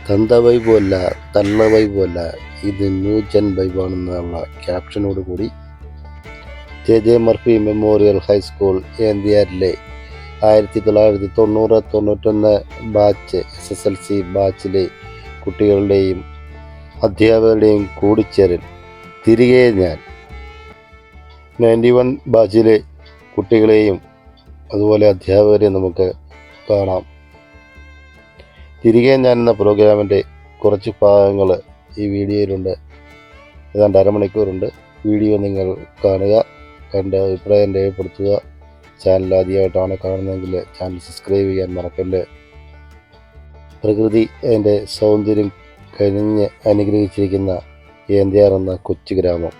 തന്ത വൈബുമല്ല തള്ള വൈബുമല്ല, ഇത് ന്യൂജൻ വൈബാണെന്നുള്ള ക്യാപ്ഷനോട് കൂടി ജെ മർഫി മെമ്മോറിയൽ ഹൈസ്കൂൾ ഏന്തിയാറിലെ 1990-91 ബാച്ച് SSLC ബാച്ചിലെ കുട്ടികളുടെയും അധ്യാപകരുടെയും കൂടിച്ചേരൽ. തിരികെ ഞാൻ 91 ബാച്ചിലെ കുട്ടികളെയും അതുപോലെ അധ്യാപകരെയും നമുക്ക് കാണാം. തിരികെ ഞാൻ എന്ന പ്രോഗ്രാമിൻ്റെ കുറച്ച് ഭാഗങ്ങൾ ഈ വീഡിയോയിലുണ്ട്. ഏതാണ്ട് അരമണിക്കൂറുണ്ട്. വീഡിയോ നിങ്ങൾ കാണുക, കണ്ട് അഭിപ്രായം രേഖപ്പെടുത്തുക. ചാനൽ ആദ്യമായിട്ടാണ് കാണുന്നതെങ്കിൽ ചാനൽ സബ്സ്ക്രൈബ് ചെയ്യാൻ മറക്കല്ല്. പ്രകൃതി അതിൻ്റെ സൗന്ദര്യം കഴിഞ്ഞ് അനുഗ്രഹിച്ചിരിക്കുന്ന ഏന്തിയാർ എന്ന കൊച്ചു ഗ്രാമം.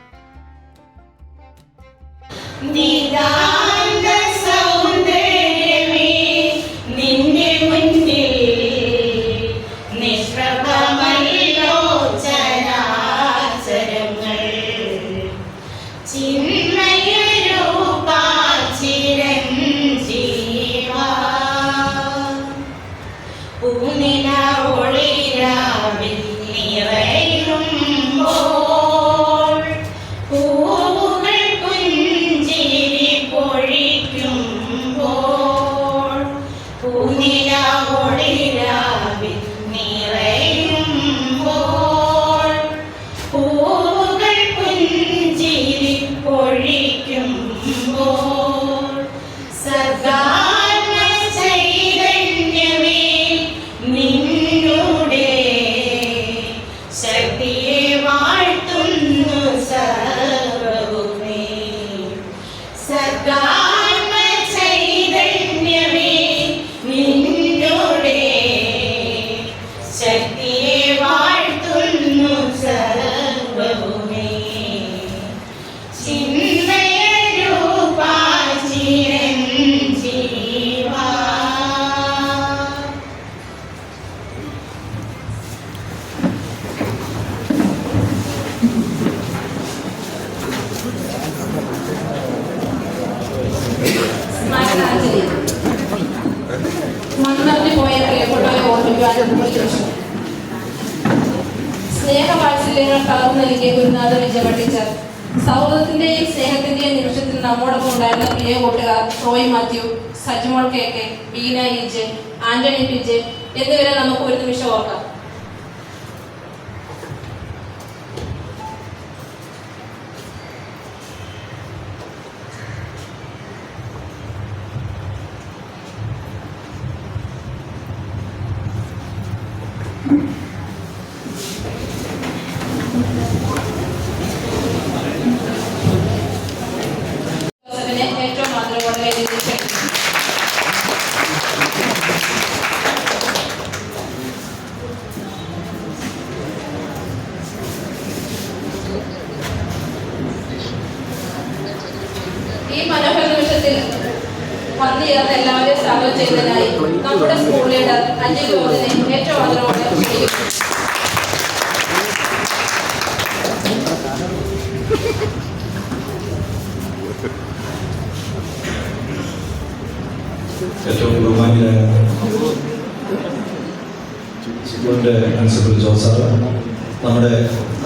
സ്നേഹവാത്സല്യങ്ങൾ പകർന്നു നൽകിയ ഗുരുനാഥ വിജയ ടീച്ചർ, സൗഹൃദത്തിന്റെയും സ്നേഹത്തിന്റെയും നിമിഷത്തിൽ നമ്മോടൊപ്പം ഉണ്ടായിരുന്ന പ്രിയ കൂട്ടുകാർ Roy Mathew, സജ്മോൾ KK, Beena EJ, Antony PJ എന്നിവരെ നമുക്ക് ഒരു നിമിഷം ഓർക്കാം. ഏറ്റവും മാതൃകയോടെ ഈ മനോഹര നിമിഷത്തിൽ വന്നുചേർന്ന എല്ലാവരെയും സ്വാഗതം ചെയ്യുന്നതിനായി നമ്മുടെ സ്കൂൾ ലീഡർ അഞ്ജലി ഓതിനെ ഏറ്റവും ആദരവോടെ ഏറ്റവും ബഹുമാന്യനായ സ്കൂളിൻ്റെ പ്രിൻസിപ്പൽ ജോസ് സാറ്, നമ്മുടെ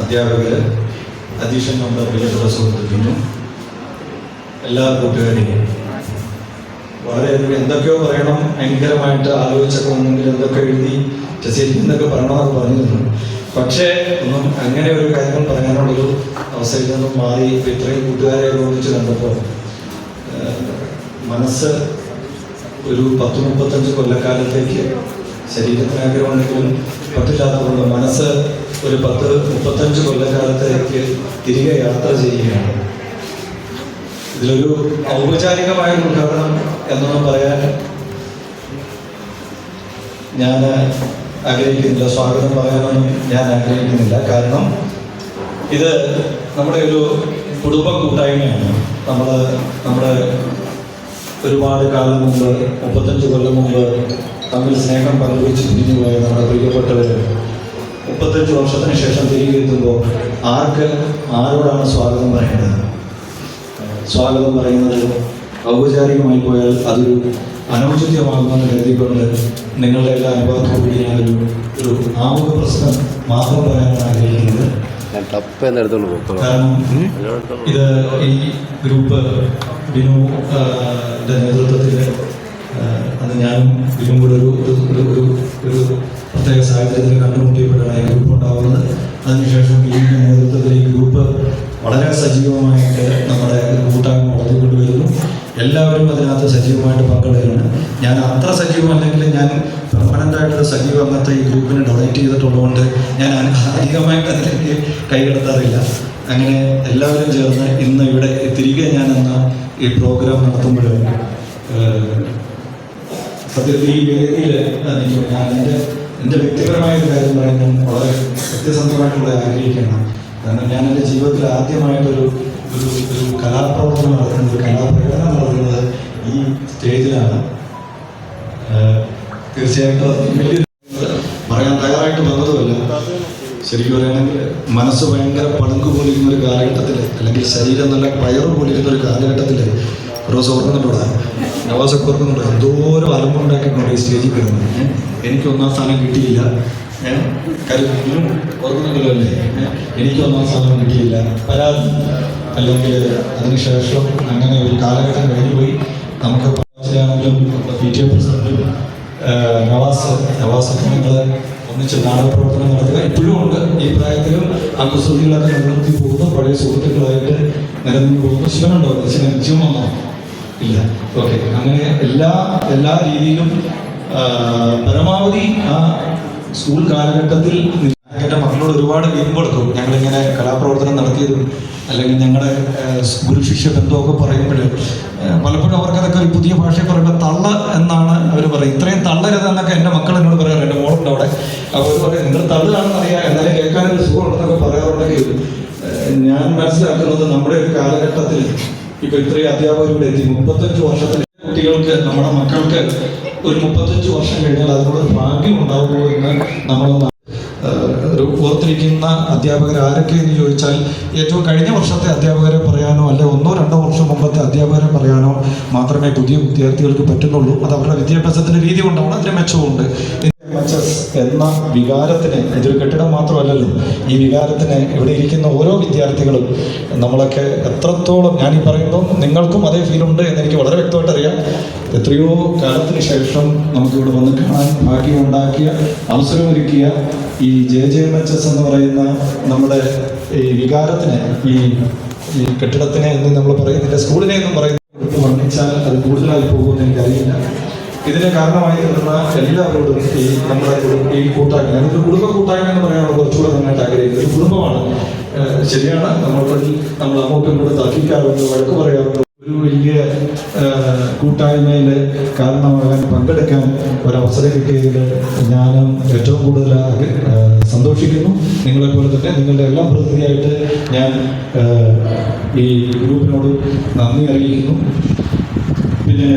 അധ്യാപകർ, അധ്യക്ഷൻ, നമ്മുടെ പ്രിയപ്പെട്ട സുഹൃത്തുക്കളും എല്ലാ കൂട്ടുകാരെയും വളരെയധികം എന്തൊക്കെയോ പറയണം, ഭയങ്കരമായിട്ട് ആലോചിച്ചൊക്കെ ഒന്നെങ്കിൽ എന്തൊക്കെ എഴുതി ശരിക്കുന്നൊക്കെ പറയണമെന്നൊക്കെ പറഞ്ഞിരുന്നു. പക്ഷേ ഒന്നും അങ്ങനെ ഒരു കാര്യങ്ങൾ പറയാനുള്ളൊരു അവസ്ഥയിൽ നിന്നും മാറി ഇത്രയും കൂട്ടുകാരെ ഒന്നിച്ച് കണ്ടപ്പോൾ മനസ്സ് ഒരു 10-35 കൊല്ലക്കാലത്തേക്ക് ശരീരത്തിന് ആഗ്രഹമുണ്ടെങ്കിലും പറ്റില്ലാത്തതുകൊണ്ട് മനസ്സ് ഒരു 10-35 കൊല്ലക്കാലത്തേക്ക് തിരികെ യാത്ര ചെയ്യുകയാണ്. ഇതിലൊരു ഔപചാരികമായ ഉദ്ഘാടനം എന്നൊന്നും പറയാൻ ഞാൻ ആഗ്രഹിക്കുന്നില്ല, സ്വാഗതം പറയാനൊന്നും ഞാൻ ആഗ്രഹിക്കുന്നില്ല. കാരണം ഇത് നമ്മുടെ ഒരു കുടുംബ കൂട്ടായ്മയാണ്. നമ്മുടെ ഒരുപാട് കാലം മുമ്പ്, 35 കൊല്ലം മുമ്പ് തമ്മിൽ സ്നേഹം പങ്കുവെച്ച് പിരിഞ്ഞു പോയ നമ്മുടെ പ്രിയപ്പെട്ടവർ 35 വർഷത്തിന് ശേഷം തിരികെ എത്തുമ്പോൾ ആരോടാണ് സ്വാഗതം പറയേണ്ടത്? സ്വാഗതം പറയുന്നത് ഔപചാരികമായി പോയാൽ അതൊരു അനൗചിത്യമാകുമെന്ന് കരുതിക്കൊണ്ട് നിങ്ങളുടെ എല്ലാ അനുഭവത്തോടുകൂടി ഒരു ആമുഖ പ്രശ്നം മാത്രം പറയാനാണ് ആഗ്രഹിക്കുന്നത്. കാരണം ഇത് ഈ ഗ്രൂപ്പ് ബിനു നേതൃത്വത്തിൽ അത് ഞാനും ബിനും കൂടെ ഒരു പ്രത്യേക സാഹചര്യത്തിൽ കണ്ടുമുട്ടിയപ്പോഴാണ് ഈ ഗ്രൂപ്പ് ഉണ്ടാവുന്നത്. അതിനുശേഷം ബിനുവിൻ്റെ നേതൃത്വത്തിൽ ഈ ഗ്രൂപ്പ് വളരെ സജീവമായിട്ട് നമ്മുടെ കൂട്ടായ്മ വളർത്തിക്കൊണ്ടുവരുന്നു. എല്ലാവരും അതിനകത്ത് സജീവമായിട്ട് പങ്കെടുക്കുകയാണ്. ഞാൻ അത്ര സജീവമല്ലെങ്കിൽ ഞാൻ പെർമനൻ്റായിട്ടുള്ള സജീവ അംഗത്തെ ഈ ഗ്രൂപ്പിന് ഡൊണേറ്റ് ചെയ്തിട്ടുള്ളതുകൊണ്ട് ഞാൻ അധികമായിട്ട് അതിലേക്ക് കൈകടത്താറില്ല. അങ്ങനെ എല്ലാവരും ചേർന്ന് ഇന്ന് ഇവിടെ തിരികെ ഞാൻ എന്ന ഈ പ്രോഗ്രാം നടത്തുമ്പോൾ സത്യത്തിൽ ഈ വേദിയിൽ ഞാൻ എൻ്റെ വ്യക്തിപരമായ ഒരു കാര്യം പറയാൻ ഞാൻ വളരെ സത്യസന്ധമായിട്ടുള്ള ആഗ്രഹിക്കണം. കാരണം ഞാൻ എൻ്റെ ജീവിതത്തിൽ ആദ്യമായിട്ടൊരു ഒരു കലാപ്രവർത്തനം നടത്തുന്നത്, കലാപ്രകടനം നടത്തുന്നത് ഈ സ്റ്റേജിലാണ്. തീർച്ചയായിട്ടും അത് വലിയൊരു പറയാൻ തയ്യാറായിട്ട് വന്നതുമല്ല. ശരിക്കും പറയുകയാണെങ്കിൽ മനസ്സ് ഭയങ്കര പടുങ്ക് പോലിരിക്കുന്ന ഒരു കാലഘട്ടത്തിൽ, അല്ലെങ്കിൽ ശരീരം നല്ല പയറ് പോലിരുന്ന ഒരു കാലഘട്ടത്തിൽ റോസ് ഓർക്കുന്നുണ്ടോ, നവാസൊക്കെ ഓർക്കുന്നുണ്ടോ, എന്തോരം അലമ്പുണ്ടാക്കിയിട്ടുണ്ട് ഈ സ്റ്റേജിൽ വരുന്നത്. എനിക്ക് 1ാം സ്ഥാനം കിട്ടിയില്ല. കാര്യം ഓർക്കുന്നുണ്ടല്ലോ അല്ലേ, എനിക്ക് 1ാം സ്ഥാനം കിട്ടിയില്ല, പരാതി. അല്ലെങ്കിൽ അതിനുശേഷം അങ്ങനെ ഒരു കാലഘട്ടം കഴിഞ്ഞു പോയി. നമുക്ക് ആണെങ്കിലും PTA പ്രസിഡന്റും നവാസൊക്കെ ഞങ്ങൾ ഒന്നിച്ച് നാടകപ്രവർത്തനം നടത്തുക ഇപ്പോഴും ഉണ്ട്. ഈ പ്രായത്തിലും ആ കുസൃതികളൊക്കെ നിലനിർത്തി പോകുന്നു. പഴയ സുഹൃത്തുക്കളായിട്ട് നിലനിന്ന് പോകുന്നു. ശിവനുണ്ടോ? ശിവനോ? ഇല്ല. ഓക്കെ. അങ്ങനെ എല്ലാ രീതിയിലും പരമാവധി ആ സ്കൂൾ കാലഘട്ടത്തിൽ എൻ്റെ മക്കളോട് ഒരുപാട് വീമ്പെടുക്കും. ഞങ്ങളിങ്ങനെ കലാപ്രവർത്തനം നടത്തിയതും അല്ലെങ്കിൽ ഞങ്ങളുടെ ഗുരുശിഷ്യ ബന്ധമൊക്കെ പറയുമ്പോൾ പലപ്പോഴും അവർക്കതൊക്കെ ഒരു പുതിയ ഭാഷയിൽ പറയുമ്പോൾ തള്ള എന്നാണ് അവർ പറയും. ഇത്രയും തള്ളരുത് എന്നൊക്കെ എൻ്റെ മക്കൾ എന്നോട് പറയാറ്. എൻ്റെ മോളുണ്ട് അവിടെ. അവർ പറയും നിങ്ങൾ തള്ളുകയാണെന്ന് അറിയാം, എന്നാലും കേൾക്കാനൊരു സുഖമുണ്ടെന്നൊക്കെ പറയാറുണ്ടെങ്കിൽ ഞാൻ മനസ്സിലാക്കുന്നത് നമ്മുടെ ഒരു കാലഘട്ടത്തിൽ ഇപ്പൊ ഇത്രയും അധ്യാപകരുടെ എത്തി 35 വർഷത്തിൽ കുട്ടികൾക്ക്, നമ്മുടെ മക്കൾക്ക് ഒരു 35 വർഷം കഴിഞ്ഞാൽ അതിനുള്ള ഭാഗ്യം ഉണ്ടാവുമോ എന്ന് നമ്മളൊന്ന് ഒരു ഓർത്തിരിക്കുന്ന അധ്യാപകർ ആരൊക്കെ എന്ന് ചോദിച്ചാൽ ഏറ്റവും കഴിഞ്ഞ വർഷത്തെ അധ്യാപകരെ പറയാനോ അല്ലെ 1-2 വർഷം മുമ്പത്തെ അധ്യാപകരെ പറയാനോ മാത്രമേ പുതിയ വിദ്യാർത്ഥികൾക്ക് പറ്റുന്നുള്ളൂ. അത് അവരുടെ വിദ്യാഭ്യാസത്തിന്റെ രീതി കൊണ്ടാണ്, അതിന് മെച്ചമുണ്ട്. എന്ന വികാരത്തിന് ഇതൊരു കെട്ടിടം മാത്രമല്ലല്ലോ, ഈ വികാരത്തിന് ഇവിടെ ഇരിക്കുന്ന ഓരോ വിദ്യാർത്ഥികളും നമ്മളൊക്കെ എത്രത്തോളം, ഞാനീ പറയുമ്പോൾ നിങ്ങൾക്കും അതേ ഫീലുണ്ട് എന്നെനിക്ക് വളരെ വ്യക്തമായിട്ട് അറിയാം. എത്രയോ കാലത്തിന് ശേഷം നമുക്കിവിടെ വന്ന് കാണാൻ ഭാഗ്യമുണ്ടാക്കിയ, അവസരമൊരുക്കിയ ഈ JJMHS എന്ന് പറയുന്ന നമ്മുടെ ഈ വികാരത്തിന്, ഈ കെട്ടിടത്തിനെ എന്ന് നമ്മൾ പറയുന്നില്ല, സ്കൂളിനെ എന്നും പറയുന്നത് വർണ്ണിച്ചാൽ അത് കൂടുതലായി പോകുമെന്ന് എനിക്കറിയില്ല. ഇതിന് കാരണമായി നിന്ന എല്ലാവരോടും ഈ നമ്മുടെ ഈ കൂട്ടായ്മ, ഞങ്ങൾക്ക് കുടുംബ കൂട്ടായ്മ എന്ന് പറയാനുള്ള കുറച്ചുകൂടെ നന്നായിട്ട് ആഗ്രഹിക്കുന്നത്. ഒരു കുടുംബമാണ്. ശരിയാണ്, നമ്മൾ അങ്ങോട്ടും കൂടെ തർക്കിക്കാറുണ്ട്, വഴക്ക് പറയാറുണ്ട്. ഒരു വലിയ കൂട്ടായ്മയിൽ കാരണമാകാൻ, പങ്കെടുക്കാൻ ഒരവസരം കിട്ടിയതിൽ ഞാനും ഏറ്റവും കൂടുതൽ സന്തോഷിക്കുന്നു. നിങ്ങളെപ്പോലെ തന്നെ നിങ്ങളുടെ എല്ലാം പ്രതിനിധിയായിട്ട് ഞാൻ ഈ ഗ്രൂപ്പിനോട് നന്ദി അറിയിക്കുന്നു. പിന്നെ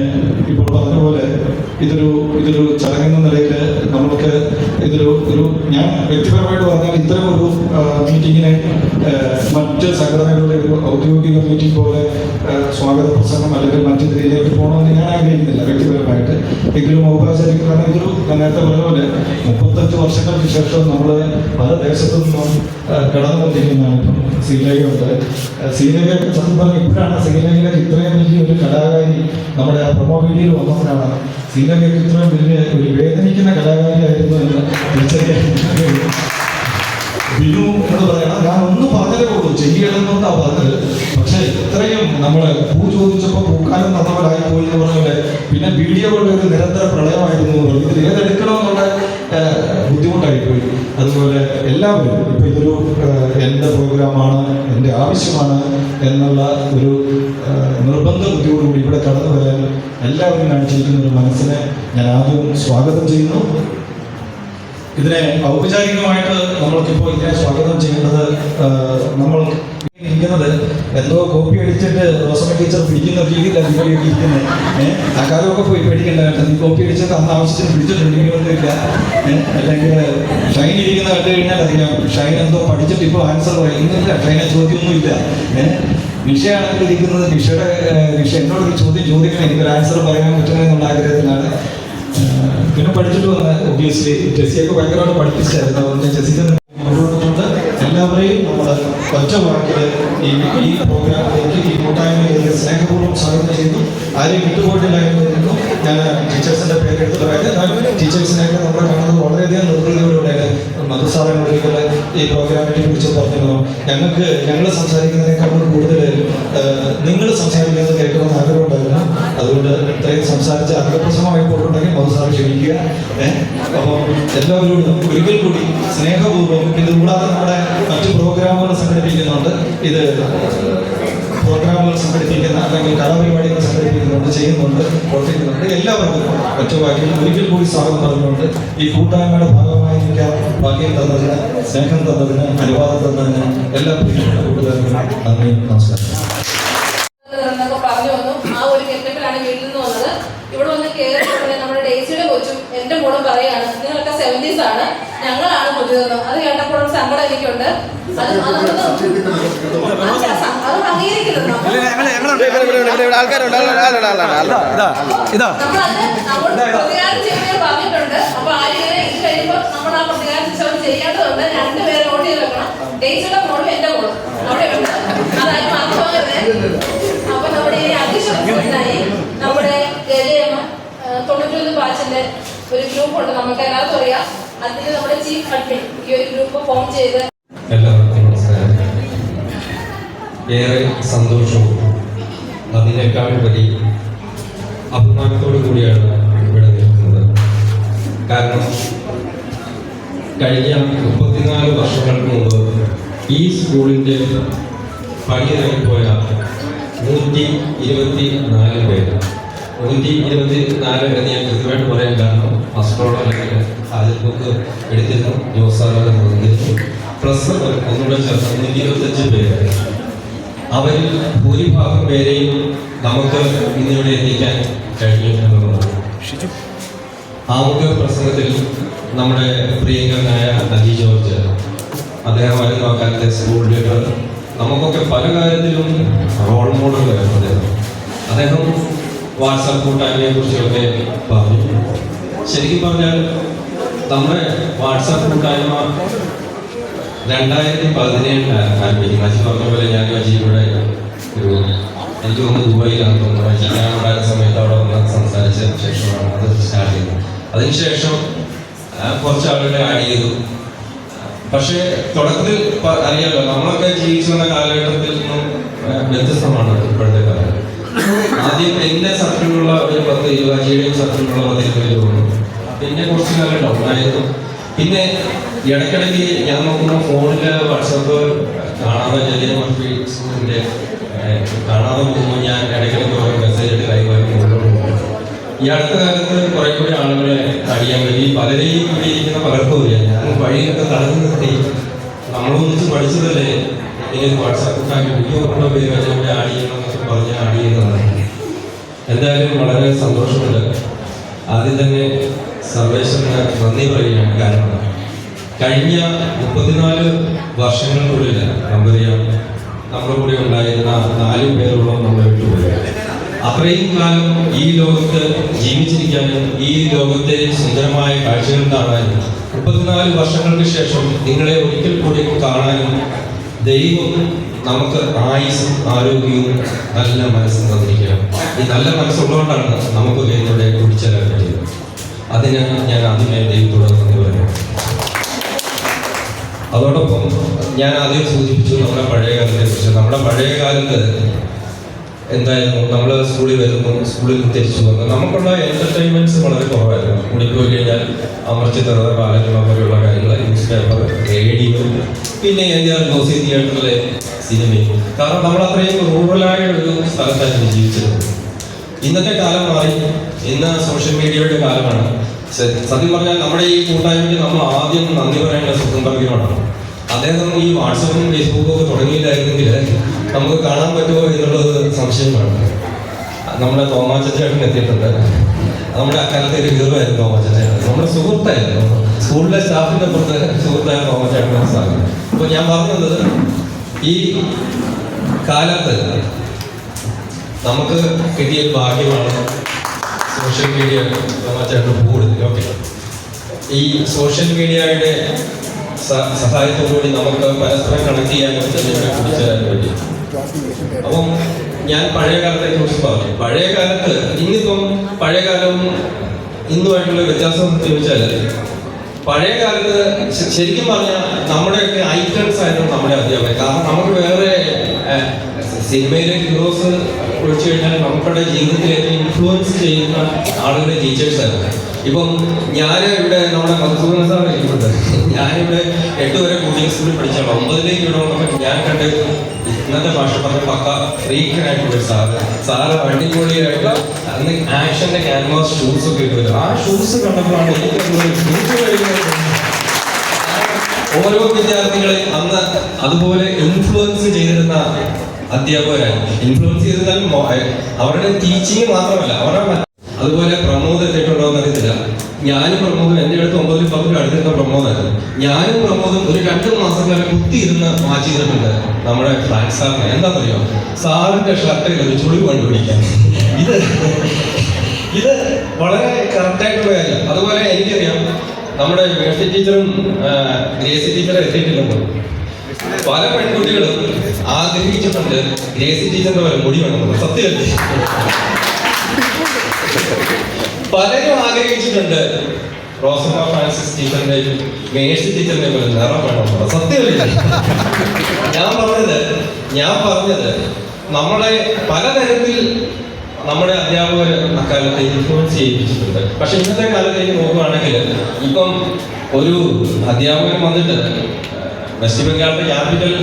ഇപ്പോൾ പറഞ്ഞ പോലെ ഇതൊരു ചടങ്ങെന്ന നിലയിൽ നമ്മൾക്ക് ഞാൻ വ്യക്തിപരമായിട്ട് പറഞ്ഞാൽ ഇത്തരം ഒരു മീറ്റിങ്ങിനെ മറ്റ് സംഘടനകളുടെ ഒരു ഔദ്യോഗിക മീറ്റിംഗ് പോലെ സ്വാഗത പ്രസംഗം അല്ലെങ്കിൽ മറ്റു രീതിയിലേക്ക് പോകണമെന്ന് ഞാൻ ആഗ്രഹിക്കുന്നില്ല വ്യക്തിപരമായിട്ട്. എങ്കിലും ഔപചാരികമാണ്. നേരത്തെ പറഞ്ഞ പോലെ 35 വർഷങ്ങൾക്ക് ശേഷം നമ്മൾ പല ദേശത്തു നിന്നും കടന്നു വന്നിരിക്കുന്നതാണ്. ഇപ്പം ശ്രീലേഖയുണ്ട്. ശ്രീലേഖയൊക്കെ സത്യം പറഞ്ഞാൽ ഇപ്പോഴാണ് ശ്രീലേഖയിലേക്ക് ഇത്രയും വലിയ ഒരു കലാകാരി നമ്മുടെ ആ പ്രൊമോ വീഡിയോയിൽ വന്നപ്പോഴാണ് ശ്രീലേഖയ്ക്ക് ഇത്രയും വലിയ ഒരു വേദനിക്കുന്ന കലാകാരിയായിരുന്നു എന്ന് തിരിച്ചറിയാൻ. ബിനു എന്ന് പറയണം, ഞാൻ ഒന്ന് പറഞ്ഞതേ ഉള്ളൂ, ചെയ്യണമെന്നാണ് പറഞ്ഞത്. പക്ഷെ ഇത്രയും നമ്മൾ പൂ ചോദിച്ചപ്പോൾ പൂക്കാലം തന്നവരായി പോയി എന്ന് പറഞ്ഞാൽ പിന്നെ വീഡിയോകളുടെ ഒരു നിരന്തര പ്രളയമായിരുന്നു. ഇതിൽ ഏതെടുക്കണമെന്നുള്ള ബുദ്ധിമുട്ടായിപ്പോയി. അതുപോലെ എല്ലാവരും ഇപ്പം ഇതൊരു എൻ്റെ പ്രോഗ്രാമാണ്, എൻ്റെ ആവശ്യമാണ് എന്നുള്ള ഒരു നിർബന്ധ ബുദ്ധിയോടുകൂടി ഇവിടെ കടന്നു വരാൻ എല്ലാവരും കാണിച്ചിരിക്കുന്ന ഒരു മനസ്സിനെ ഞാൻ ആദ്യം സ്വാഗതം ചെയ്യുന്നു. ഇതിനെ ഔപചാരികമായിട്ട് നമ്മൾക്കിപ്പോൾ ഇതിനെ സ്വാഗതം ചെയ്യേണ്ടത്, നമ്മൾ ഇരിക്കുന്നത് എന്തോ കോപ്പി അടിച്ചിട്ട് റോസമ്മ ടീച്ചർ പിടിക്കുന്ന രീതിയിലാണ് വീഡിയോ ഇരിക്കുന്നത്. ആ കാലമൊക്കെ പോയി പേടിക്കണ്ട കേട്ടോ. നീ കോപ്പി അടിച്ചിട്ട് അന്ന് ആവശ്യത്തിന് പിടിച്ചിട്ടുണ്ട്, ഇനിയൊന്നുമില്ല. അല്ലെങ്കിൽ ഷൈൻ ഇരിക്കുന്ന കണ്ടു കഴിഞ്ഞാൽ അറിയാം ഷൈൻ എന്തോ പഠിച്ചിട്ട് ഇപ്പോൾ ആൻസർ പറയും. ഇന്നില്ല, ഷൈനെ ചോദ്യമൊന്നുമില്ല. നിഷയാണെങ്കിൽ ഇരിക്കുന്നത് നിഷ എന്നോടൊരു ചോദ്യം ചോദിക്കണം, എനിക്കൊരു ആൻസർ പറയാൻ പറ്റണമെന്നുള്ള ആഗ്രഹത്തിലാണ്. പിന്നെ പഠിച്ചിട്ട് വന്ന ഒബ്വിയസ്ലി ടെസ്സിയൊക്കെ ഭയങ്കരമായിട്ട് പഠിപ്പിച്ചായിരുന്നു. അതുകൊണ്ട് ടെസ്സിക്ക് കൊണ്ടുവന്നിട്ടുണ്ട്. എല്ലാവരെയും നമ്മൾ ഒറ്റ വാക്കിൽ ഈ പ്രോഗ്രാമിലേക്ക്, ഈ കൂട്ടായ്മയിലേക്ക് സ്നേഹപൂർവ്വം സ്വാഗതം ചെയ്യുന്നു. ആരെയും വിട്ടുപോയിട്ടില്ല എന്ന് കരുതുന്നു. ഞാൻ ടീച്ചേഴ്സിൻ്റെ പേരെടുത്തുള്ള കാര്യം, ടീച്ചേഴ്സിനെയൊക്കെ നമ്മൾ കാണുന്നത് വളരെയധികം നിർവൃതിയോടുകൂടെയാണ്. മധുസാറിനൊരിക്കൽ ഈ പ്രോഗ്രാമിനെ കുറിച്ച് പറഞ്ഞിരുന്നു, ഞങ്ങൾ സംസാരിക്കുന്നതിനേക്കാളും കൂടുതൽ നിങ്ങൾ സംസാരിക്കുന്നത് കേൾക്കണമെന്ന് ആഗ്രഹമുണ്ടായിരുന്നു. അതുകൊണ്ട് ഇത്രയും സംസാരിച്ച് അധികപ്രസവമായി പോയിട്ടുണ്ടെങ്കിൽ മധുസാറ് ക്ഷമിക്കുക. അപ്പോൾ എല്ലാവരോടും ഒരിക്കൽ കൂടി സ്നേഹപൂർവ്വം, ഇത് കൂടാതെ നമ്മുടെ മറ്റു പ്രോഗ്രാമുകൾ സംഘടിപ്പിക്കുന്നുണ്ട്. ഇത് പ്രോഗ്രാമുകൾ സംഘടിപ്പിക്കുന്ന അല്ലെങ്കിൽ കലാപരിപാടികൾ സംഘടിപ്പിക്കുന്നുണ്ട്, ചെയ്യുന്നുണ്ട്, പ്രവർത്തിക്കുന്നുണ്ട്. എല്ലാവർക്കും ഒറ്റവാക്കിൽ ഒരിക്കൽ കൂടി സ്വാഗതം പറഞ്ഞുകൊണ്ട് ഈ കൂട്ടായ്മയുടെ ഭാഗമായിരിക്കാൻ ഭാഗ്യം തന്നതിന്, സ്നേഹം തന്നതിന്, അനുവാദം തന്നതിന് എല്ലാ പ്രിയപ്പെട്ട കൂട്ടുകാർക്കും നന്ദി, നമസ്കാരം. പറഞ്ഞു വന്നു. ആ ഒരു കെറ്റപ്പിലാണ് വീട്ടിൽ നിന്ന് വന്നത്. ഇവിടെ വന്ന് കയറി നമ്മുടെ ഡേസിയുടെ കൊച്ചും എന്റെ മോളും പറയാണ്, നിങ്ങളൊക്കെ 70s ആണ്, ഞങ്ങളാണ് മുതിർന്നത്. അത് കേട്ടപ്പോൾ സങ്കടം എനിക്കുണ്ട്. അത് അംഗീകരിക്കുന്നത് പ്രതികാരം ചെയ്യുന്നവർ പറഞ്ഞിട്ടുണ്ട്. അപ്പൊ ആരെങ്കിലും ഇത് കഴിയുമ്പോൾ നമ്മൾ ആ പ്രതികാരം ചെയ്യേണ്ടതുണ്ട്. രണ്ടുപേരെ ഓടി വെക്കണം. ഡേസിയുടെ മോളും എന്റെ മോളും അവിടെ ഉണ്ട്. അതായത് മാത്രമേ അപ്പൊ നമ്മുടെ ഈ അതിശക്തനായി നമ്മുടെ 91 ബാച്ചിന്റെ ഒരു ഗ്രൂപ്പ് ഉണ്ട്, നമുക്ക് എല്ലാവർക്കും അറിയാം. അതിന് നമ്മുടെ ചീഫ് അഡ്മിൻ ഈ ഒരു ഗ്രൂപ്പ് ഫോം ചെയ്ത്. എല്ലാവർക്കും നമസ്കാരം. ഏറെ സന്തോഷവും അതിനേക്കാൾ വലിയ അഭിമാനത്തോടു കൂടിയാണ് ഇവിടെ നിൽക്കുന്നത്. കാരണം കഴിഞ്ഞ 34 വർഷങ്ങൾക്ക് മുമ്പ് ഈ സ്കൂളിൻ്റെ പണിയിറങ്ങിപ്പോയ 124 പേര്, 124 എന്ന് ഞാൻ കൃത്യമായിട്ട് പറയാൻ കാരണം അസ്ട്രോളജി അല്ലെങ്കിൽ അതിൽ ബുക്ക് എടുത്തിരുന്നു, ജോസാറ് വന്നിരുന്നു, പ്ലസ് ഒന്നുകൂടെ ചേർത്ത് 125 പേര്. അവരിൽ ഭൂരിഭാഗം പേരെയും നമുക്ക് ഇന്നിവിടെ എത്തിക്കാൻ കഴിഞ്ഞു എന്നുള്ളതാണ്. ആമുഖ പ്രസംഗത്തിൽ നമ്മുടെ പ്രിയങ്കരനായ അജി ജോർജ്, അദ്ദേഹമായിരുന്നു അക്കാലത്തെ സ്കൂൾ ലീഡർ. നമുക്കൊക്കെ പല കാര്യത്തിലും റോൾ മോഡലായിരുന്നു അദ്ദേഹം. വാട്സാപ്പ് കൂട്ടായ്മയെ കുറിച്ചൊക്കെ പറഞ്ഞു. ശരിക്കും പറഞ്ഞാൽ നമ്മുടെ വാട്സാപ്പ് കൂട്ടായ്മ 2017 ആരംഭിക്കും. അജി പറഞ്ഞ പോലെ ഞാൻ അജിയുടെ എനിക്ക് തോന്നുന്നു ദുബായിലാണ് തോന്നുന്നത്. അജി ഞാൻ ഉണ്ടായിരുന്ന സമയത്ത് അവിടെ വന്ന് സംസാരിച്ച ശേഷമാണ് അത് സ്റ്റാർട്ട് ചെയ്യുന്നത്. അതിനുശേഷം കുറച്ച് ആളുകളെ ആഡ് ചെയ്തു. പക്ഷേ തുടക്കത്തിൽ അറിയാലോ, നമ്മളൊക്കെ ജീവിച്ചു വന്ന കാലഘട്ടത്തിൽ നിന്നും വ്യത്യസ്തമാണ് ഇപ്പോഴത്തെ കാലം. ആദ്യം എന്റെ സർക്കിളിലുള്ള ഒരു 10-20 അജിയുടെയും സർക്കിളിലുള്ള 10 പേര് തോന്നുന്നു. പിന്നെ കുറച്ച് കാലം ഡൗണായിരുന്നു. പിന്നെ ഇടയ്ക്കിടയ്ക്ക് ഞാൻ നോക്കുമ്പോൾ ഫോണില് വാട്സാപ്പ് കാണാതെ സ്കൂളിന്റെ കാണാതെ പോകുമ്പോൾ ഞാൻ ഇടയ്ക്കിടയ്ക്ക് ഓരോ മെസ്സേജ് ഇട്ട് കൈമാറി മുന്നോട്ട് പോകും. ഈ അടുത്ത കാലത്ത് കുറെ കൂടി ആളുകളെ അറിയാൻ പറ്റി. പലരെയും ഇവിടെ ഇരിക്കുന്ന പലർക്കും അറിയാം. ഞാൻ വഴിയൊക്കെ തടഞ്ഞു നിർത്തി നമ്മളൊന്നിച്ച് പഠിച്ചതല്ലേ, ഇങ്ങനെ വാട്സാപ്പ് കൂട്ടാക്കി വീഡിയോ പേര് വെച്ചുകൂടെ ആഡ് ചെയ്യണം എന്നൊക്കെ പറഞ്ഞ് ആഡ് ചെയ്യുന്നതാണ്. എന്തായാലും വളരെ സന്തോഷമുണ്ട്. ആദ്യം തന്നെ സർവേശ്വരന് നന്ദി പറയുകയാണ്. കാരണം കഴിഞ്ഞ 34 വർഷങ്ങൾക്കുള്ളിൽ നമുക്കറിയാം നമ്മുടെ കൂടെ ഉണ്ടായിരുന്ന 4 പേരോളം നമ്മളെ വിട്ടുപോയി. അത്രയും കാലം ഈ ലോകത്ത് ജീവിച്ചിരിക്കാനും ഈ ലോകത്തെ സുന്ദരമായ കാഴ്ചകൾ കാണാനും 34 വർഷങ്ങൾക്ക് ശേഷം നിങ്ങളെ ഒരിക്കൽ കൂടി കാണാനും ദൈവം നമുക്ക് ആയുസ്സും ആരോഗ്യവും നല്ല മനസ്സും തന്നിരിക്കണം. ഈ നല്ല മനസ്സുള്ളതുകൊണ്ടാണ് നമുക്ക് ഇവിടെ കുടിച്ചേരാൻ പറ്റിയത്. അതിന് ഞാൻ ആദ്യമേ ദൈവത്തോട് നന്ദി പറയുന്നു. അതോടൊപ്പം ഞാൻ ആദ്യം സൂചിപ്പിച്ചു നമ്മുടെ പഴയ കാലത്തെ കുറിച്ച്. നമ്മുടെ പഴയ കാലത്ത് എന്തായിരുന്നു, നമ്മൾ സ്കൂളിൽ വരുന്നു, സ്കൂളിൽ തിരിച്ചു വന്നു, നമുക്കുള്ള എന്റർടൈൻമെന്റ്സ് വളരെ കുറവായിരുന്നു. സ്കൂളിൽ പോയി കഴിഞ്ഞാൽ അമർച്ചിത്ര ബാലരമ പോലെയുള്ള കാര്യങ്ങൾ, ന്യൂസ് പേപ്പർ, റേഡിയോ, പിന്നെ മ്യൂസിയം തിയേറ്ററിലെ സിനിമയും. കാരണം നമ്മൾ അത്രയും റൂറലായ ഒരു സ്ഥലത്തായിരുന്നു ജീവിച്ചിരുന്നത്. ഇന്നത്തെ കാലം മാറി. ഇന്ന് സോഷ്യൽ മീഡിയയുടെ കാലമാണ്. സത്യം പറഞ്ഞാൽ നമ്മുടെ ഈ കൂട്ടായ്മയ്ക്ക് നമ്മൾ ആദ്യം നന്ദി പറയേണ്ടത് സുഖംബർഗിനോടാണ്. അദ്ദേഹം ഈ വാട്സപ്പും ഫേസ്ബുക്കും ഒക്കെ തുടങ്ങിയില്ലായിരുന്നെങ്കിൽ നമുക്ക് കാണാൻ പറ്റുമോ എന്നുള്ളത് സംശയമാണ്. നമ്മുടെ തോമാച്ചേട്ടൻ എത്തിയിട്ടുണ്ട്. നമ്മുടെ അക്കാലത്തെ ഒരു ഹീറോയായിരുന്നു തോമാച്ചേട്ടൻ. നമ്മുടെ സുഹൃത്തായിരുന്നു. സ്കൂളിലെ സ്റ്റാഫിന്റെ പുറത്ത് സുഹൃത്തായ തോമാച്ചേട്ടൻ സാധിക്കും. അപ്പോൾ ഞാൻ പറഞ്ഞത് ഈ കാലത്ത് നമുക്ക് കിട്ടിയ ഭാഗ്യമാണ് സോഷ്യൽ മീഡിയ ചേട്ടൻ കൂടുതൽ. ഓക്കെ, ഈ സോഷ്യൽ മീഡിയയുടെ സഹായത്തോടുകൂടി നമുക്ക് പരസ്പരം കണക്ട് ചെയ്യാനും കൂടിച്ചേരാനും പറ്റി. അപ്പം ഞാൻ പഴയ കാലത്തെ കുറിച്ച് പറഞ്ഞു. പഴയ കാലത്ത് ഇന്നിപ്പം പഴയ കാലവും ഇന്നുമായിട്ടുള്ള വ്യത്യാസം എന്ന് ചോദിച്ചാൽ, പഴയ കാലത്ത് ശരിക്കും പറഞ്ഞാൽ നമ്മുടെയൊക്കെ ഐക്കൺസ് ആയിരുന്നു നമ്മുടെ അധ്യാപകർ. കാരണം നമുക്ക് വേറെ സിനിമയിലെ ഹീറോസ് ഒഴിച്ചു കഴിഞ്ഞാൽ നമ്മുടെ ജീവിതത്തിൽ ഏറ്റവും ഇൻഫ്ലുവൻസ് ചെയ്യുന്ന ആളുകളുടെ ടീച്ചേഴ്സ് ആയിരുന്നു. ഇപ്പം ഞാൻ ഇവിടെ നമ്മുടെ മധുസൂദന സാർ ഇരിക്കുന്നുണ്ട്. ഞാനിവിടെ 8 വരെ കൂട്ടിംഗ് സ്കൂളിൽ പഠിച്ചാണ്. 9ലേക്ക് ഇവിടെ വന്നപ്പോൾ ഞാൻ കണ്ടത് ഇന്നത്തെ ഭാഷ പറഞ്ഞ പക്ക ഫ്രീക്കനായിട്ടുള്ള സാറ് അടിപൊളിയായിട്ട് അന്ന് ആക്ഷന്റെ ക്യാൻവാസ് ഷൂസ് ഒക്കെ ഇട്ടുവല്ലോ. ആ ഷൂസ് കണ്ടപ്പോഴാണ് എനിക്ക് ഓരോ വിദ്യാർത്ഥികളെയും അന്ന് അതുപോലെ ഇൻഫ്ലുവൻസ് ചെയ്തിരുന്ന അധ്യാപകരാണ്. ഇൻഫ്ലുവൻസ് ചെയ്താൽ അവരുടെ ടീച്ചിങ് മാത്രമല്ല, അവരുടെ അതുപോലെ പ്രമോദ് എത്തിയിട്ടുണ്ടോ എന്ന് അറിയത്തില്ല. ഞാനും പ്രമോദും എൻ്റെ അടുത്ത് 9ലും 10ലും അടുത്തിരുന്ന പ്രമോദായിരുന്നു. ഞാനും പ്രമോദും ഒരു 2 മാസം വരെ കുത്തിയിരുന്ന് മാച്ച് ചെയ്തിട്ടുണ്ട് നമ്മുടെ ഫ്രാൻസ് സാറിനെ. എന്താണെന്നറിയോ, സാറിന്റെ ഷർട്ടിൽ ഒരു ചുളി കണ്ടുപിടിക്കാൻ. ഇത് വളരെ കറക്റ്റായിട്ടുള്ള കാര്യം. അതുപോലെ എനിക്കറിയാം നമ്മുടെ മേഴ്സി ടീച്ചറും ഗ്രേസി ടീച്ചറും എത്തിയിട്ടില്ലെന്ന് പല പെൺകുട്ടികളും ആഗ്രഹിച്ചിട്ടുണ്ട് ഗ്രേസി ടീച്ചറിന്റെ പോലെ മുടി വേണമെന്ന്. സത്യമല്ലേ? പലരും ആഗ്രഹിച്ചിട്ടുണ്ട് റോസമ്മ ഫ്രാൻസിസ് ടീച്ചറിന്റെ മേഴ്സി ടീച്ചറിന്റെ പോലെ നിറം വേണമെന്ന്. സത്യമല്ലേ? ഞാൻ പറഞ്ഞത് നമ്മളെ പലതരത്തിൽ നമ്മുടെ അധ്യാപകർ അക്കാലത്ത് ഇൻഫ്ലുവൻസ് ചെയ്യിപ്പിച്ചിട്ടുണ്ട്. പക്ഷെ ഇന്നത്തെ കാലത്തേക്ക് നോക്കുകയാണെങ്കിൽ ഇപ്പം ഒരു അധ്യാപകൻ വന്നിട്ട് വെസ്റ്റ് ബംഗാളിന്റെ ക്യാപിറ്റൽ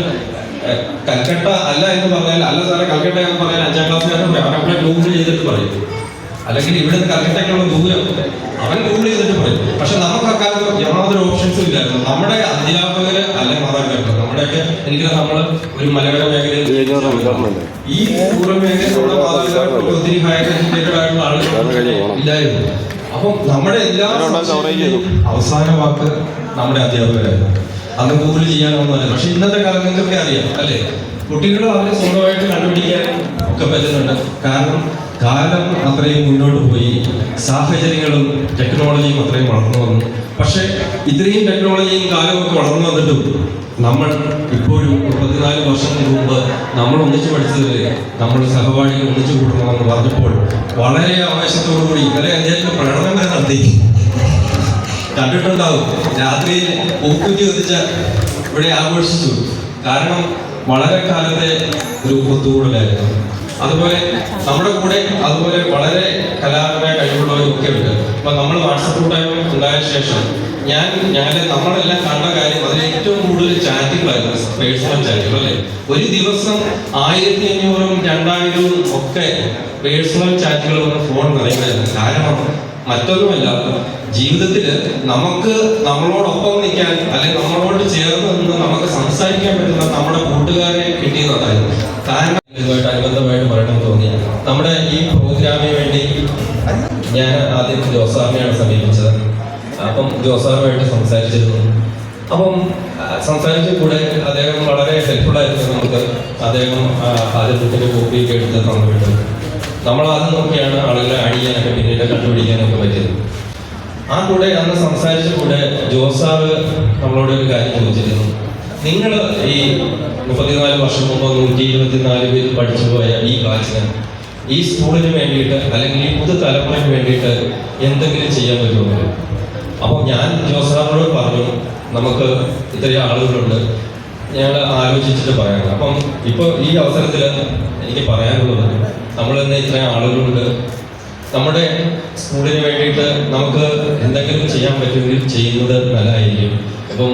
കൽക്കട്ട അല്ല എന്ന് പറഞ്ഞാൽ, അല്ല സാറേ കൽക്കട്ട എന്ന് പറഞ്ഞാൽ 5ാം ക്ലാസ്സുകാരൻ അവരെ ഗൂഗിൾ ചെയ്തിട്ട് പറയും. അല്ലെങ്കിൽ ഇവിടുന്ന് കൽക്കട്ടയ്ക്കുള്ള ദൂരം അവൻ ഗൂഗിൾ ചെയ്തിട്ട് പറയും. പക്ഷെ നമുക്ക് അക്കാലത്ത് യാതൊരു ഓപ്ഷൻസും ഇല്ലായിരുന്നു. നമ്മുടെ അധ്യാപകര് അല്ലെങ്കിൽ മാതാപിതാക്കൾ നമ്മുടെയൊക്കെ എനിക്ക് നമ്മൾ ഒരു മലയോര മേഖലയിൽ ഈ പൂർവ്വ മേഖലയിൽ നമ്മുടെ മാതാപിതാക്കൾ ഒത്തിരി ഹയർ എഡ്യൂക്കേറ്റഡ് ആയിട്ടുള്ള ആളുകൾ ഇല്ലായിരുന്നു. അപ്പം നമ്മുടെ എല്ലാ അവസാന വാക്ക് നമ്മുടെ അധ്യാപകരായിരുന്നു. അന്ന് ഗൂഗിൾ ചെയ്യാനൊന്നുമല്ല. പക്ഷെ ഇന്നത്തെ കാലം നിങ്ങൾക്കൊക്കെ അറിയാം അല്ലേ, കുട്ടികൾ അവരെ സ്വന്തമായിട്ട് കണ്ടുപിടിക്കാൻ ഒക്കെ പറ്റുന്നുണ്ട്. കാരണം കാലം അത്രയും മുന്നോട്ട് പോയി, സാഹചര്യങ്ങളും ടെക്നോളജിയും അത്രയും വളർന്നു വന്നു. പക്ഷെ ഇത്രയും ടെക്നോളജിയും കാലവും ഒക്കെ വളർന്നു വന്നിട്ടും നമ്മൾ ഇപ്പോഴും 34 വർഷം മുമ്പ് നമ്മൾ ഒന്നിച്ചു പഠിച്ചതിൽ നമ്മൾ സഹപാഠികൾ ഒന്നിച്ചു കൂടണമെന്ന് പറഞ്ഞപ്പോൾ വളരെ ആവേശത്തോടു കൂടി ഇന്നലെ അദ്ദേഹത്തിന് പ്രകടനം വരെ നടത്തി. കണ്ടിട്ടുണ്ടാവും, രാത്രിയിൽ പൂക്കുറ്റി കത്തിച്ച ഇവിടെ ആഘോഷിച്ചു. കാരണം വളരെ കാലത്തെ ഒരു ഒത്തുകൂടലായിരുന്നു. അതുപോലെ നമ്മുടെ കൂടെ അതുപോലെ വളരെ കലാപരമായ കഴിവുള്ളവരും ഒക്കെ ഉണ്ട്. അപ്പൊ നമ്മൾ വാട്സപ്പ് കൂട്ടായ്മ ഉണ്ടായ ശേഷം നമ്മളെല്ലാം കണ്ട കാര്യം അതിൽ ഏറ്റവും കൂടുതൽ ചാറ്റുകളായിരുന്നു, പേഴ്സണൽ ചാറ്റുകൾ അല്ലേ. ഒരു ദിവസം 1500-ഉം 2000-ഉം ഒക്കെ പേഴ്സണൽ ചാറ്റുകൾ വന്ന് ഫോൺ നിറയുമായിരുന്നു. കാരണം മറ്റൊന്നുമല്ല, ജീവിതത്തിൽ നമുക്ക് നമ്മളോടൊപ്പം നിൽക്കാൻ അല്ലെങ്കിൽ നമ്മളോട് ചേർന്ന് നിന്ന് നമുക്ക് സംസാരിക്കാൻ പറ്റുന്ന നമ്മുടെ കൂട്ടുകാരെ കിട്ടിയതായിരുന്നു. കാരണം ഇതുമായിട്ട് അനുബന്ധമായിട്ട് പറയണം തോന്നി. നമ്മുടെ ഈ പ്രോഗ്രാമിന് വേണ്ടി ഞാൻ ആദ്യം ജോസാറിനെയാണ് സമീപിച്ചത്. അപ്പം ജോസാറുമായിട്ട് സംസാരിച്ചിരുന്നു. അപ്പം സംസാരിച്ച കൂടെ അദ്ദേഹം വളരെ ഹെൽപ്ഫുൾ ആയിരുന്നു നമുക്ക്. അദ്ദേഹം ആദ്യ ബുക്കിന്റെ കോപ്പിയൊക്കെ എടുത്ത് തന്നിട്ടുണ്ട്. നമ്മൾ അത് നോക്കിയാണ് ആളുകളെ ആഡ് ചെയ്യാനൊക്കെ പിന്നീട് കണ്ടുപിടിക്കാനൊക്കെ പറ്റിയത്. ആ കൂടെ അന്ന് സംസാരിച്ച കൂടെ ജോസാറ് നമ്മളോട് ഒരു കാര്യം ചോദിച്ചിരുന്നു. നിങ്ങൾ ഈ 34 വർഷം മുമ്പ് 124 പേര് പഠിച്ചു പോയ ഈ ബാച്ചിന് ഈ സ്കൂളിന് വേണ്ടിയിട്ട് അല്ലെങ്കിൽ ഈ പുതുതലമുറയ്ക്ക് വേണ്ടിയിട്ട് എന്തെങ്കിലും ചെയ്യാൻ പറ്റുമോ? അപ്പോൾ ഞാൻ ജോസാറിനോട് പറഞ്ഞു, നമുക്ക് ഇത്രയും ആളുകളുണ്ട്, ഞങ്ങൾ ആലോചിച്ചിട്ട് പറയാം. അപ്പം ഇപ്പോൾ ഈ അവസരത്തിൽ എനിക്ക് പറയാനുള്ളത്, നമ്മൾ ഇന്ന് ഇത്രയും ആളുകളുണ്ട്, നമ്മുടെ സ്കൂളിന് വേണ്ടിയിട്ട് നമുക്ക് എന്തെങ്കിലും ചെയ്യാൻ പറ്റുമെങ്കിൽ ചെയ്യുന്നത് നല്ലതായിരിക്കും. ഇപ്പം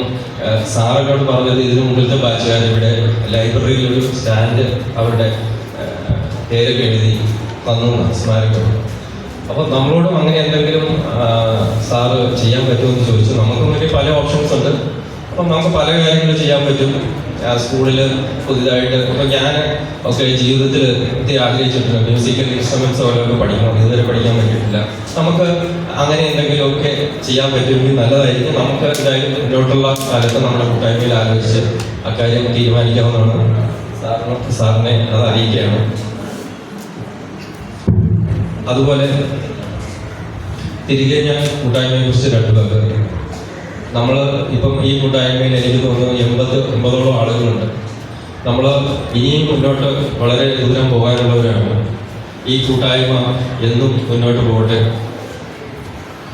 സാറിനോട് പറഞ്ഞത് ഇതിന് മുമ്പിലത്തെ ബാച്ചുകാർ ഇവിടെ ലൈബ്രറിയിൽ ഒരു സ്റ്റാൻഡ് അവരുടെ പേരൊക്കെ എഴുതി തന്നു സ്മാരകം. അപ്പോൾ നമ്മളോടും അങ്ങനെ എന്തെങ്കിലും സാറ് ചെയ്യാൻ പറ്റുമെന്ന് ചോദിച്ചു. നമുക്കും വേണ്ടി പല ഓപ്ഷൻസ് ഉണ്ട്. അപ്പം നമുക്ക് പല കാര്യങ്ങൾ ചെയ്യാൻ പറ്റും. സ്കൂളിൽ പുതിയതായിട്ട് ഇപ്പം ഞാൻ ഒക്കെ ജീവിതത്തിൽ ഒത്തിരി ആഗ്രഹിച്ചിട്ടുണ്ട് മ്യൂസിക്കൽ ഇൻസ്ട്രുമെന്റ്സ് ഓരോക്കെ പഠിക്കണം. ഇതുവരെ പഠിക്കാൻ പറ്റിയിട്ടില്ല. നമുക്ക് അങ്ങനെ എന്തെങ്കിലുമൊക്കെ ചെയ്യാൻ പറ്റുമെങ്കിൽ നല്ലതായിരിക്കും. നമുക്ക് എന്തായാലും മുന്നോട്ടുള്ള കാലത്ത് നമ്മുടെ കൂട്ടായ്മയിൽ ആലോചിച്ച് അക്കാര്യം തീരുമാനിക്കാവുന്നതാണ്. സാറിനെ അത് അറിയിക്കുകയാണ്. അതുപോലെ തിരികെ ഞാൻ കൂട്ടായ്മയെ കുറിച്ച് രണ്ടു പേർക്ക് നമ്മൾ ഇപ്പം ഈ കൂട്ടായ്മയിൽ എനിക്ക് തോന്നുന്നു 80 ആളുകളുണ്ട്. നമ്മൾ ഇനിയും മുന്നോട്ട് വളരെ ദൂരം പോകാനുള്ളവരാണ്. ഈ കൂട്ടായ്മ എന്നും മുന്നോട്ട് പോകട്ടെ.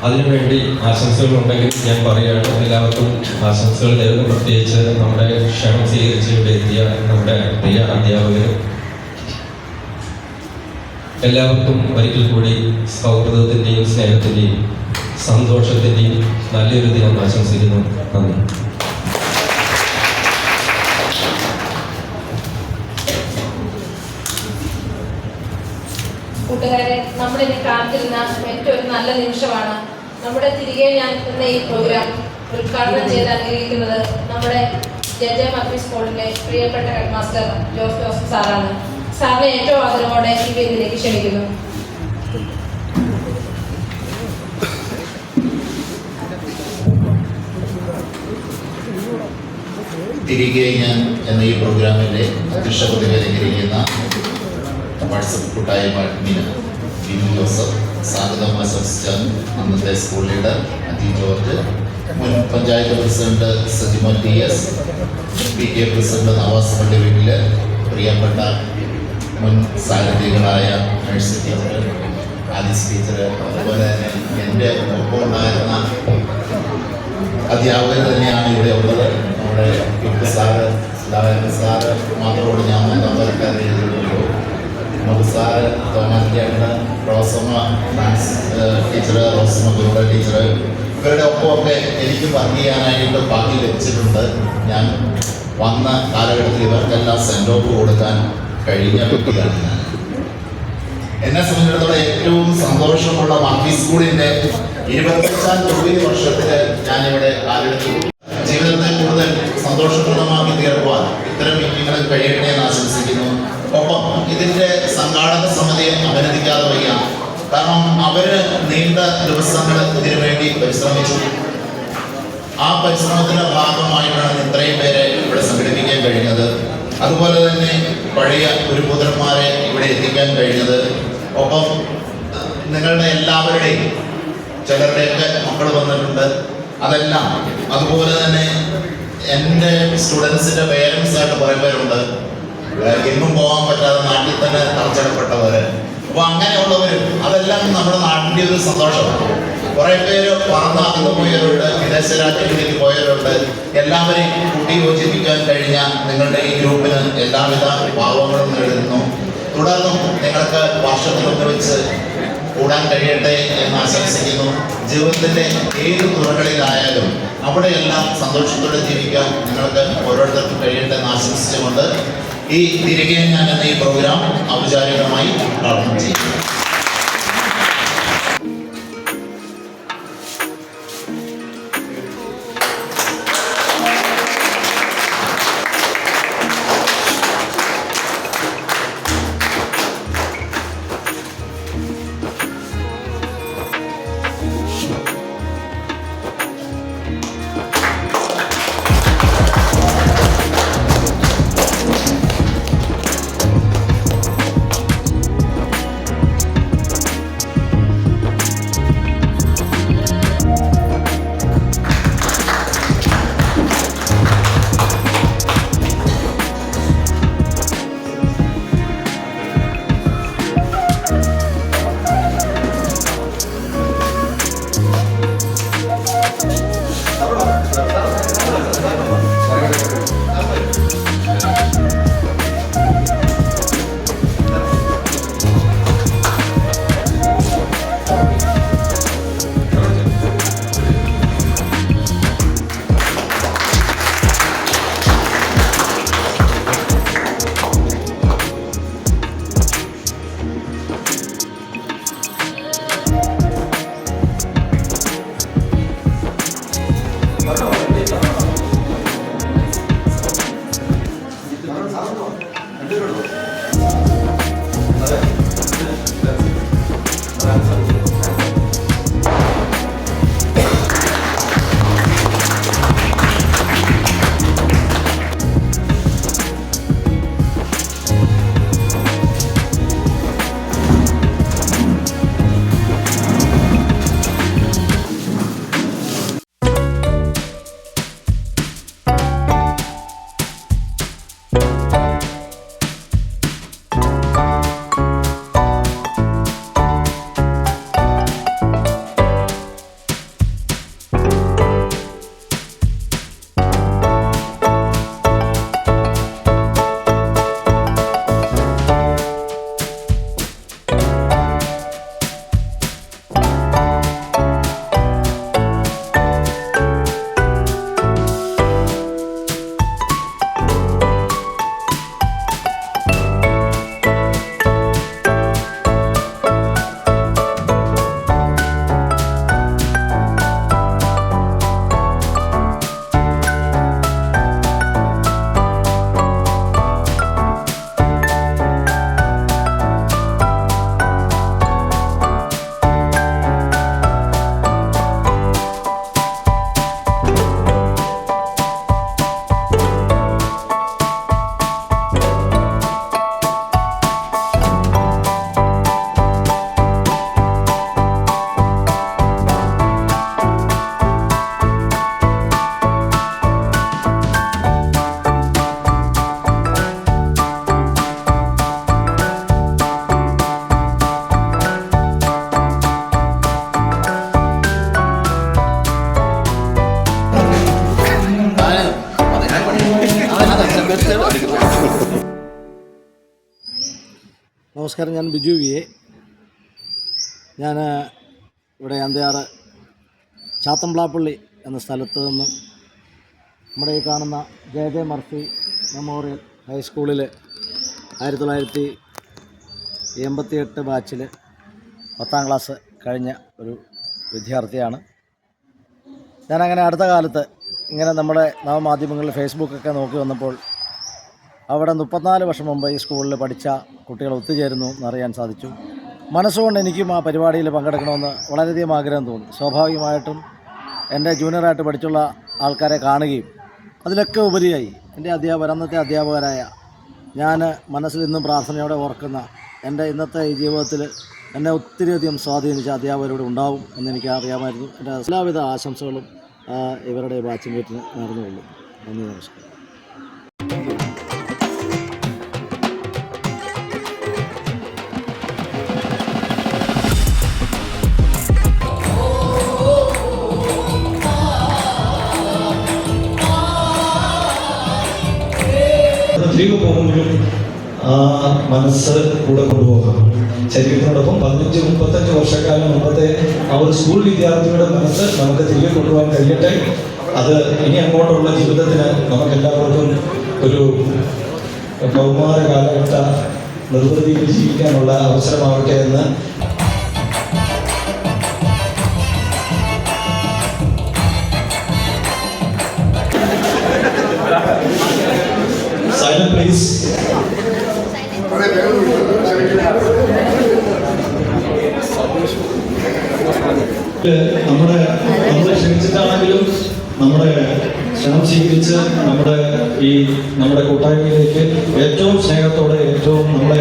അതിനുവേണ്ടി ആശംസകളുണ്ടെങ്കിൽ ഞാൻ പറയുകയാണ്. എല്ലാവർക്കും ആശംസകൾ നേരുന്നു. പ്രത്യേകിച്ച് നമ്മുടെ ക്ഷണം സ്വീകരിച്ച് ഇവിടെ എത്തിയ നമ്മുടെ പ്രിയ അധ്യാപകർ എല്ലാവർക്കും ഒരിക്കൽ കൂടി സൗഹൃദത്തിൻ്റെയും സ്നേഹത്തിൻ്റെയും സന്തോഷത്തിൻ്റെയും നല്ലൊരു ദിനം ആശംസിക്കുന്നു. നന്ദി. കൂട്ടുകാരെ, നമ്മളിനി കാത്തിരുന്ന ഏറ്റവും നല്ല നിമിഷമാണ്. നമ്മുടെ തിരികെ ഞാൻ എന്ന ഈ പ്രോഗ്രാം ഉദ്ഘാടനം ചെയ്ത് അനുഗ്രഹിക്കുന്നത് നമ്മുടെ ജെ മാത്യു സ്കൂളിലെ പ്രിയപ്പെട്ട ഹെഡ് മാസ്റ്റർ ജോസഫ് സാറാണ്. സാറിനെ ഏറ്റവും ആദരവോടെ ഈ വേദിയിലേക്ക് ക്ഷണിക്കുന്നു. തിരികെ ഞാൻ എന്ന ഈ പ്രോഗ്രാമിൻ്റെ അധ്യക്ഷ പദവി അലങ്കരിക്കുന്ന വാട്സപ്പ് കൂട്ടായ്മ അഡ്മിൻ ബിനു ജോസഫ്, സ്വാഗതം ആശംസിച്ചാൽ അന്നത്തെ സ്കൂൾ ലീഡർ അതി ജോർജ്, മുൻ panchayat president Sajimon TS, PTA president Navas പള്ളി വീട്ടില്, പ്രിയപ്പെട്ട മുൻ സാരഥികളായ മേഴ്സി ടീച്ചർ, ആലിസ് ടീച്ചർ, അതുപോലെ തന്നെ എൻ്റെ ഒപ്പം ഉണ്ടായിരുന്ന അധ്യാപകർ തന്നെയാണ് ഇവിടെ ഉള്ളത്. നമ്മുടെ സാറ് സാറ് മാത്രമോട് ഞാൻ നമ്പർക്കാർ എഴുതിയിട്ടുള്ളൂ. നമുക്ക് സാറ് തോമസ് ചേട്ടൻ, റോസമ്മ ഫ്രാൻസ് ടീച്ചർ, റോസമ്മ ഗുരുട ടീച്ചർ, ഇവരുടെ ഒപ്പമൊക്കെ എനിക്ക് വർക്ക് ചെയ്യാനായിട്ട് ബാക്കി ലഭിച്ചിട്ടുണ്ട്. ഞാൻ വന്ന കാലഘട്ടത്തിൽ ഇവർക്കെല്ലാം സെൻഡ് ഓഫ് കൊടുക്കാൻ കഴിഞ്ഞ വ്യക്തിയാണ് ഞാൻ. എന്നെ സംബന്ധിച്ചിടത്തോളം ഏറ്റവും സന്തോഷമുള്ള മാക്കി സ്കൂളിൻ്റെ 25ാം ജൂബിലി വർഷത്തിൽ ഞാനിവിടെ കാലെടുത്തു. ജീവിതത്തെ കൂടുതൽ സന്തോഷപ്രദമാക്കി തീർക്കുവാൻ ഇത്തരം മീറ്റിങ്ങുകൾ കഴിയട്ടെ എന്ന് ആശംസിക്കുന്നു. ഒപ്പം ഇതിൻ്റെ സംഘാടക സമിതിയെ അഭിനന്ദിക്കാതെ വയ്യ. കാരണം അവര് നീണ്ട ദിവസങ്ങൾ ഇതിനു വേണ്ടി പരിശ്രമിച്ചു. ആ പരിശ്രമത്തിന്റെ ഭാഗമായിട്ടാണ് ഇത്രയും പേരെ ഇവിടെ സംഘടിപ്പിക്കാൻ കഴിഞ്ഞത്. അതുപോലെ തന്നെ പഴയ ഗുരുപുത്രന്മാരെ ഇവിടെ എത്തിക്കാൻ കഴിഞ്ഞത്. ഒപ്പം നിങ്ങളുടെ എല്ലാവരുടെയും ചിലരുടെയൊക്കെ മക്കൾ വന്നിട്ടുണ്ട്. അതെല്ലാം അതുപോലെ തന്നെ എൻ്റെ സ്റ്റുഡൻസിൻ്റെ പേരൻസായിട്ട് കുറേ പേരുണ്ട്. എങ്ങും പോകാൻ പറ്റാതെ നാട്ടിൽ തന്നെ തളച്ചിടപ്പെട്ടവർ. അപ്പോൾ അങ്ങനെയുള്ളവരും അതെല്ലാം നമ്മുടെ നാടിൻ്റെ ഒരു സന്തോഷമാണ്. കുറേ പേര് പറന്ന് അകന്നു പോയവരുണ്ട്, വിദേശ രാജ്യങ്ങളിലേക്ക് പോയവരുണ്ട്. എല്ലാവരെയും കൂട്ടി യോജിപ്പിക്കാൻ കഴിഞ്ഞ നിങ്ങളുടെ ഈ ഗ്രൂപ്പിന് എല്ലാവിധ ഭാവങ്ങളും നേടുന്നു. തുടർന്നും നിങ്ങൾക്ക് വർഷത്തിലൊന്ന് വെച്ച് കൂടാൻ കഴിയട്ടെ എന്ന് ആശംസിക്കുന്നു. ജീവിതത്തിൻ്റെ ഏത് തുറകളിലായാലും അവിടെയെല്ലാം സന്തോഷത്തോടെ ജീവിക്കാൻ നിങ്ങൾക്ക് ഓരോരുത്തർക്കും കഴിയട്ടെ എന്ന് ആശംസിച്ചുകൊണ്ട് ഈ തിരികെ ഞാൻ എന്ന ഈ പ്രോഗ്രാം ഔപചാരികമായി ഉദ്ഘാടനം ചെയ്യും. നമസ്കാരം, ഞാൻ ബിജു വി എ. ഞാൻ ഇവിടെ അന്തയാറ് ചാത്തമ്പ്ലാപ്പള്ളി എന്ന സ്ഥലത്ത് നിന്നും നമ്മുടെ ഈ കാണുന്ന ജെ മർഫി മെമ്മോറിയൽ ഹൈസ്കൂളിൽ 1988 ബാച്ചിൽ 10ാം ക്ലാസ് കഴിഞ്ഞ ഒരു വിദ്യാർത്ഥിയാണ്. ഞാനങ്ങനെ അടുത്ത കാലത്ത് ഇങ്ങനെ നമ്മുടെ നവമാധ്യമങ്ങളിൽ ഫേസ്ബുക്കൊക്കെ നോക്കി വന്നപ്പോൾ അവിടെ 34 വർഷം മുമ്പ് ഈ സ്കൂളിൽ പഠിച്ച കുട്ടികൾ ഒത്തുചേരുന്നു എന്നറിയാൻ സാധിച്ചു. മനസ്സുകൊണ്ട് എനിക്കും ആ പരിപാടിയിൽ പങ്കെടുക്കണമെന്ന് വളരെയധികം ആഗ്രഹം തോന്നി. സ്വാഭാവികമായിട്ടും എൻ്റെ ജൂനിയറായിട്ട് പഠിച്ചുള്ള ആൾക്കാരെ കാണുകയും അതിലൊക്കെ ഉപരിയായി എൻ്റെ അന്നത്തെ അധ്യാപകരായ ഞാൻ മനസ്സിൽ ഇന്നും പ്രാർത്ഥനയോടെ ഓർക്കുന്ന എൻ്റെ ഇന്നത്തെ ഈ ജീവിതത്തിൽ എന്നെ ഒത്തിരിയധികം സ്വാധീനിച്ച അധ്യാപകരോട് ഉണ്ടാവും എന്നെനിക്ക് അറിയാമായിരുന്നു. എൻ്റെ എല്ലാവിധ ആശംസകളും ഇവരുടെ ബാച്ച് മീറ്റിന് നേർന്നുകൊള്ളു. നന്ദി, നമസ്കാരം. തിരികെ പോകുമ്പോഴും ആ മനസ്സ് കൂടെ കൊണ്ടുപോകാം. ശരീരത്തിനോടൊപ്പം 15-35 വർഷക്കാലം മുമ്പത്തെ ആ ഒരു സ്കൂൾ വിദ്യാർത്ഥിയുടെ മനസ്സ് നമുക്ക് തിരികെ കൊണ്ടുപോകാൻ കഴിയട്ടെ. അത് ഇനി അങ്ങോട്ടുള്ള ജീവിതത്തിന് നമുക്കെല്ലാവർക്കും ഒരു കൗമാര കാലഘട്ട നിർവൃതിയിൽ ജീവിക്കാനുള്ള അവസരമാവട്ടെ എന്ന് Silent, please. നമ്മളെ ക്ഷണിച്ചിട്ടാണെങ്കിലും നമ്മുടെ ക്ഷണം സ്വീകരിച്ച് നമ്മുടെ കൂട്ടായ്മയിലേക്ക് ഏറ്റവും സ്നേഹത്തോടെ ഏറ്റവും നമ്മളെ